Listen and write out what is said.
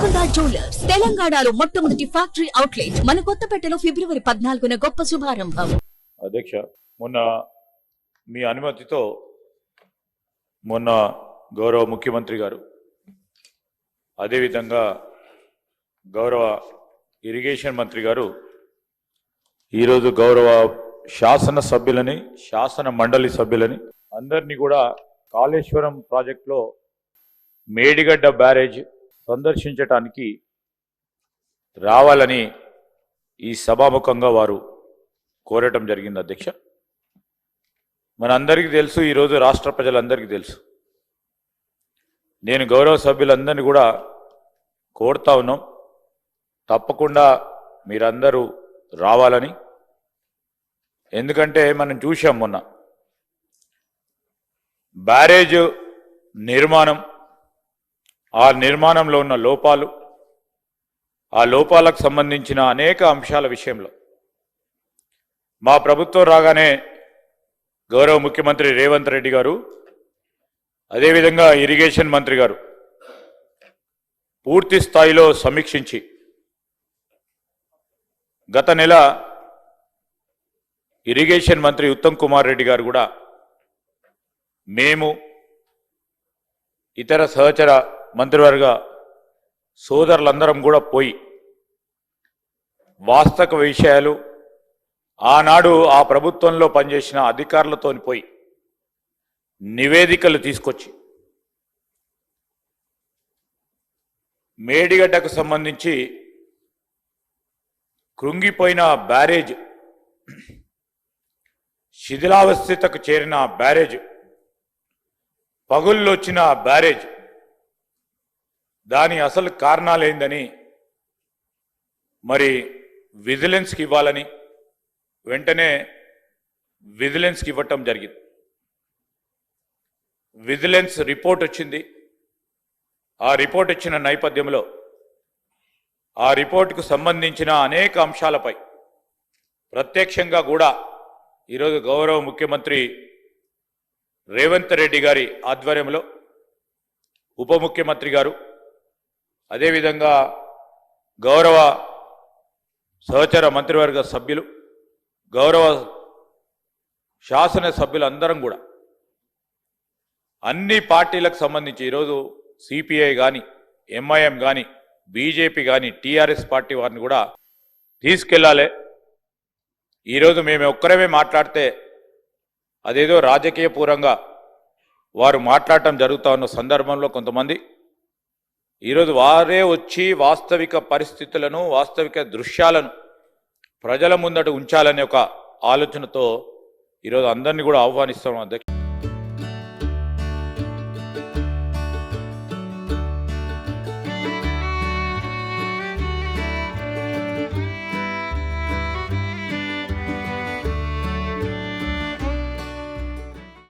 Mukunda jewellers తెలంగాణలో మొట్టమొదటి factory outlet మన కొత్తపేటలో ఫిబ్రవరి 14న గొప్ప శుభారంభం. అధ్యక్ష, మొన్న మీ అనుమతితో మొన్న గౌరవ ముఖ్యమంత్రి గారు అదేవిధంగా గౌరవ ఇరిగేషన్ మంత్రి గారు ఈరోజు గౌరవ శాసన సభ్యులని శాసన మండలి సభ్యులని అందరినీ కూడా కాళేశ్వరం ప్రాజెక్టులో మేడిగడ్డ బ్యారేజ్ సందర్శించటానికి రావాలని ఈ సభాముఖంగా వారు కోరటం జరిగింది. అధ్యక్ష, మనందరికీ తెలుసు, ఈరోజు రాష్ట్ర ప్రజలందరికీ తెలుసు, నేను గౌరవ సభ్యులందరినీ కూడా కోరుతా ఉన్నాం, తప్పకుండా మీరందరూ రావాలని. ఎందుకంటే మనం చూసాం మొన్న బ్యారేజ్ నిర్మాణం, ఆ నిర్మాణంలో ఉన్న లోపాలు, ఆ లోపాలకు సంబంధించిన అనేక అంశాల విషయంలో మా ప్రభుత్వం రాగానే గౌరవ ముఖ్యమంత్రి రేవంత్ రెడ్డి గారు అదేవిధంగా ఇరిగేషన్ మంత్రి గారు పూర్తి స్థాయిలో సమీక్షించి గత నెల ఇరిగేషన్ మంత్రి ఉత్తమ్ కుమార్ రెడ్డి గారు కూడా మేము ఇతర సహచర మంత్రివర్గ సోదరులందరం కూడా పోయి వాస్తవ విషయాలు ఆనాడు ఆ ప్రభుత్వంలో పనిచేసిన అధికారులతో పోయి నివేదికలు తీసుకొచ్చి మేడిగడ్డకు సంబంధించి కృంగిపోయిన బ్యారేజ్, శిథిలావస్థితకు చేరిన బ్యారేజ్, పగుళ్ళు వచ్చిన బ్యారేజ్, దాని అసలు కారణాలేందని మరి విజిలెన్స్కి ఇవ్వాలని వెంటనే విజిలెన్స్కి ఇవ్వటం జరిగింది. విజిలెన్స్ రిపోర్ట్ వచ్చింది. ఆ రిపోర్ట్ ఇచ్చిన నేపథ్యంలో ఆ రిపోర్టుకు సంబంధించిన అనేక అంశాలపై ప్రత్యక్షంగా కూడా ఈరోజు గౌరవ ముఖ్యమంత్రి రేవంత్ రెడ్డి గారి ఆధ్వర్యంలో ఉప ముఖ్యమంత్రి గారు అదేవిధంగా గౌరవ సహచర మంత్రివర్గ సభ్యులు, గౌరవ శాసన సభ్యులందరం కూడా అన్ని పార్టీలకు సంబంధించి ఈరోజు సిపిఐ కానీ, ఎంఐఎం కానీ, బీజేపీ కానీ, టీఆర్ఎస్ పార్టీ వారిని కూడా తీసుకెళ్లాలి. ఈరోజు మేము ఒక్కరమే మాట్లాడితే అదేదో రాజకీయ పూర్వంగా వారు మాట్లాడటం జరుగుతూ ఉన్న సందర్భంలో కొంతమంది ఈరోజు వారే వచ్చి వాస్తవిక పరిస్థితులను, వాస్తవిక దృశ్యాలను ప్రజల ముందట ఉంచాలనే ఒక ఆలోచనతో ఈరోజు అందరినీ కూడా ఆహ్వానిస్తాం. అధ్యక్ష.